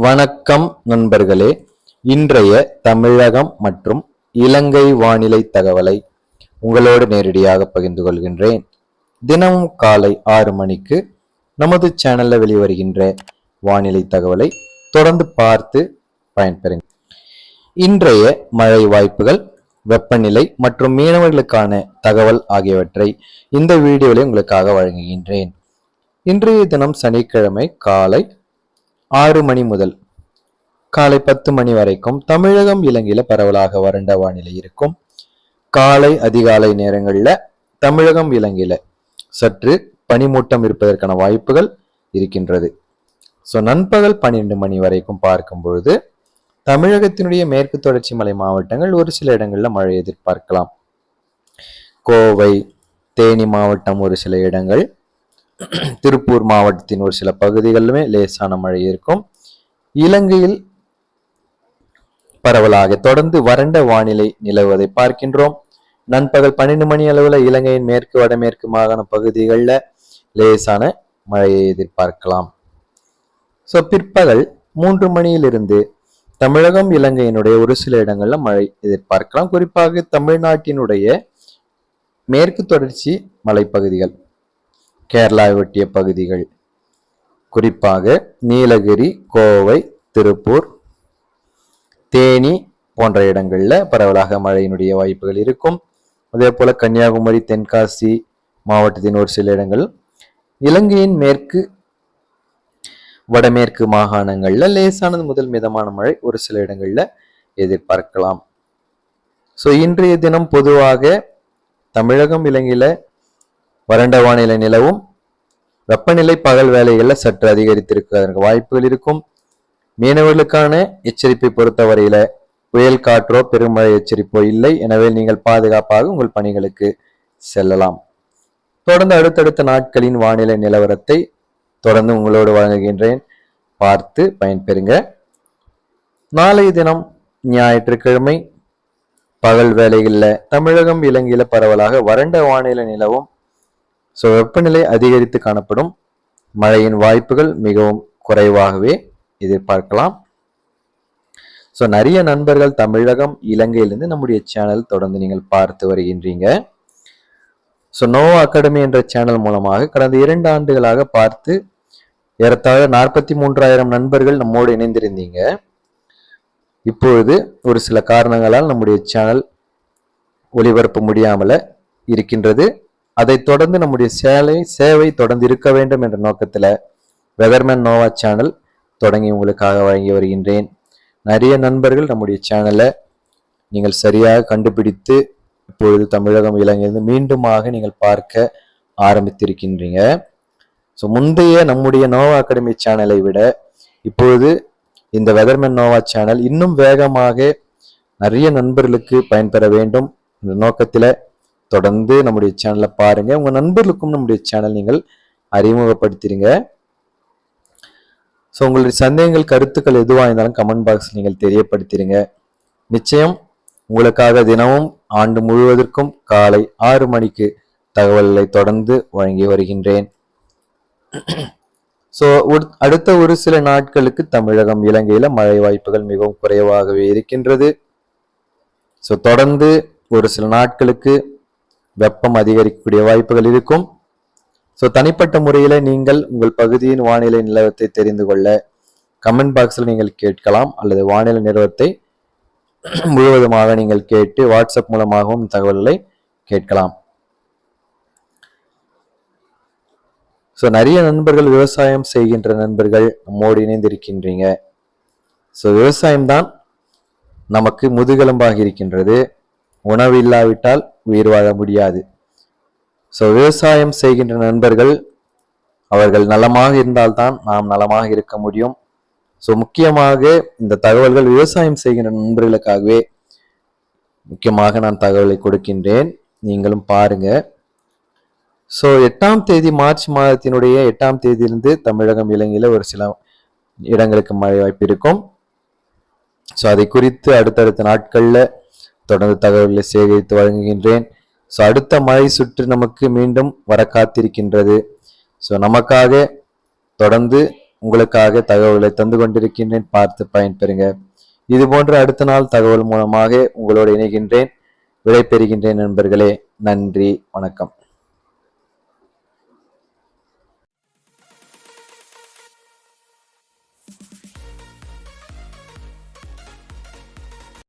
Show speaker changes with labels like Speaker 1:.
Speaker 1: வணக்கம் நண்பர்களே. இன்றைய தமிழகம் மற்றும் இலங்கை வானிலை தகவலை உங்களோடு நேரடியாக பகிர்ந்து கொள்கின்றேன். தினமும் காலை 6 மணிக்கு நமது சேனல்ல வெளிவருகின்ற வானிலை தகவலை தொடர்ந்து பார்த்து பயன்பெறுங்க. இன்றைய மழை வாய்ப்புகள், வெப்பநிலை மற்றும் மீனவர்களுக்கான தகவல் ஆகியவற்றை இந்த வீடியோவில் உங்களுக்காக வழங்குகின்றேன். இன்றைய தினம் சனிக்கிழமை காலை 6 மணி முதல் காலை 10 மணி வரைக்கும் தமிழகம் இலங்கையில பரவலாக வறண்ட வானிலை இருக்கும். காலை அதிகாலை நேரங்கள்ல தமிழகம் இலங்கையில சற்று பனிமூட்டம் இருப்பதற்கான வாய்ப்புகள் இருக்கின்றது. நண்பகல் 12 மணி வரைக்கும் பார்க்கும் பொழுது தமிழகத்தினுடைய மேற்கு தொடர்ச்சி மலை மாவட்டங்கள் ஒரு சில இடங்கள்ல மழை எதிர்பார்க்கலாம். கோவை, தேனி மாவட்டம் ஒரு சில இடங்கள், திருப்பூர் மாவட்டத்தின் ஒரு சில பகுதிகளிலுமே லேசான மழை இருக்கும். இலங்கையில் பரவலாக தொடர்ந்து வறண்ட வானிலை நிலவுவதை பார்க்கின்றோம். நண்பகல் 12 மணி அளவுல இலங்கையின் மேற்கு வடமேற்கு மாகாண பகுதிகளில் லேசான மழையை எதிர்பார்க்கலாம். பிற்பகல் 3 மணியிலிருந்து தமிழகம் இலங்கையினுடைய ஒரு சில இடங்கள்ல மழை எதிர்பார்க்கலாம். குறிப்பாக தமிழ்நாட்டினுடைய மேற்கு தொடர்ச்சி மலைப்பகுதிகள், கேரளாவை ஒட்டிய பகுதிகள், குறிப்பாக நீலகிரி, கோவை, திருப்பூர், தேனி போன்ற இடங்கள்ல பரவலாக மழையினுடைய வாய்ப்புகள் இருக்கும். அதே போல கன்னியாகுமரி, தென்காசி மாவட்டத்தின் ஒரு சில இடங்கள், இலங்கையின் மேற்கு வடமேற்கு மாகாணங்கள்ல லேசானது முதல் மிதமான மழை ஒரு சில இடங்கள்ல எதிர்பார்க்கலாம். இன்றைய தினம் பொதுவாக தமிழகம் இலங்கையில வறண்ட வானிலை நிலவும். வெப்பநிலை பகல் வேளைகளில் சற்று அதிகரித்திருக்க வாய்ப்புகள் இருக்கும். மீனவர்களுக்கான எச்சரிப்பை பொறுத்தவரையில புயல் காற்றோ பெருமழை எச்சரிப்போ இல்லை. எனவே நீங்கள் பாதுகாப்பாக உங்கள் பணிகளுக்கு செல்லலாம். தொடர்ந்து அடுத்தடுத்த நாட்களின் வானிலை நிலவரத்தை தொடர்ந்து உங்களோடு வழங்குகின்றேன், பார்த்து பயன்பெறுங்க. நாளைய தினம் ஞாயிற்றுக்கிழமை பகல் வேளைகளில் தமிழகம் இலங்கையில பரவலாக வறண்ட வானிலை நிலவும். வெப்பநிலை அதிகரித்து காணப்படும். மழையின் வாய்ப்புகள் மிகவும் குறைவாகவே எதிர்பார்க்கலாம். நிறைய நண்பர்கள் தமிழகம் இலங்கையிலிருந்து நம்முடைய சேனல் தொடர்ந்து நீங்கள் பார்த்து வருகின்றீங்க. நோவா அகாடமி என்ற சேனல் மூலமாக கடந்த 2 ஆண்டுகளாக பார்த்து ஏறத்தாழ 43,000 நண்பர்கள் நம்மோடு இணைந்திருந்தீங்க. இப்பொழுது ஒரு சில காரணங்களால் நம்முடைய சேனல் ஒளிபரப்ப முடியாமல இருக்கின்றது. அதை தொடர்ந்து நம்முடைய சேவை தொடர்ந்து இருக்க வேண்டும் என்ற நோக்கத்துல வெதர்மேன் நோவா சேனல் தொடங்கி உங்களுக்காக வழங்கி வருகின்றேன். நிறைய நண்பர்கள் நம்முடைய சேனலை நீங்கள் சரியாக கண்டுபிடித்து இப்பொழுது தமிழகம் இலங்கையிலிருந்து மீண்டுமாக நீங்கள் பார்க்க ஆரம்பித்திருக்கின்றீங்க. முந்தைய நம்முடைய நோவா அகாடமி சேனலை விட இப்பொழுது இந்த வெதர்மேன் நோவா சேனல் இன்னும் வேகமாக நிறைய நண்பர்களுக்கு பயன்பெற வேண்டும் என்ற நோக்கத்துல தொடர்ந்து நம்முடைய சேனலை பாருங்க. உங்க நண்பர்களுக்கும் நம்முடைய சேனல் நீங்கள் அறிமுகப்படுத்திடுங்க. உங்களுடைய சந்தேகங்கள், கருத்துக்கள் எதுவாக இருந்தாலும் கமெண்ட் பாக்ஸில் நீங்கள் தெரியப்படுத்திடுங்க. நிச்சயம் உங்களுக்காக தினமும் ஆண்டு முழுவதற்கும் காலை 6 மணிக்கு தகவல்களை தொடர்ந்து வழங்கி வருகின்றேன். அடுத்த ஒரு சில நாட்களுக்கு தமிழகம் இலங்கையில மழை வாய்ப்புகள் மிகவும் குறைவாகவே இருக்கின்றது. தொடர்ந்து ஒரு சில நாட்களுக்கு வெப்பம் அதிகரிக்கக்கூடிய வாய்ப்புகள் இருக்கும். தனிப்பட்ட முறையில நீங்கள் உங்கள் பகுதியின் வானிலை நிலவரத்தை தெரிந்து கொள்ள கமெண்ட் பாக்ஸில் நீங்கள் கேட்கலாம், அல்லது வானிலை நிலவரத்தை முழுவதுமாக நீங்கள் கேட்டு வாட்ஸ்அப் மூலமாகவும் தகவல்களை கேட்கலாம். நிறைய நண்பர்கள் விவசாயம் செய்கின்ற நண்பர்கள் நம்மோடு இணைந்திருக்கின்றீங்க. விவசாயம்தான் நமக்கு முதுகெலும்பாக இருக்கின்றது. உணவு இல்லாவிட்டால் உயிர் வாழ முடியாது. விவசாயம் செய்கின்ற நண்பர்கள் அவர்கள் நலமாக இருந்தால்தான் நாம் நலமாக இருக்க முடியும். முக்கியமாக இந்த தகவல்கள் விவசாயம் செய்கின்ற நண்பர்களுக்காகவே முக்கியமாக நான் தகவலை கொடுக்கின்றேன், நீங்களும் பாருங்க. 8ஆம் தேதி மார்ச் மாதத்தினுடைய 8ஆம் தேதியிலிருந்து தமிழகம் இலங்கையில ஒரு சில இடங்களுக்கு மழை வாய்ப்பு இருக்கும். அதை குறித்து அடுத்தடுத்த நாட்கள்ல தொடர்ந்து தகவல்களை சேகரித்து வழங்குகின்றேன். அடுத்த மழை சுற்று நமக்கு மீண்டும் வர காத்திருக்கின்றது. நமக்காக தொடர்ந்து உங்களுக்காக தகவல்களை தந்து கொண்டிருக்கின்றேன். பார்த்து பயன்பெறுங்க. இது போன்ற அடுத்த நாள் தகவல் மூலமாக உங்களோடு இணைகின்றேன். விடைபெறுகின்றேன் நண்பர்களே. நன்றி, வணக்கம்.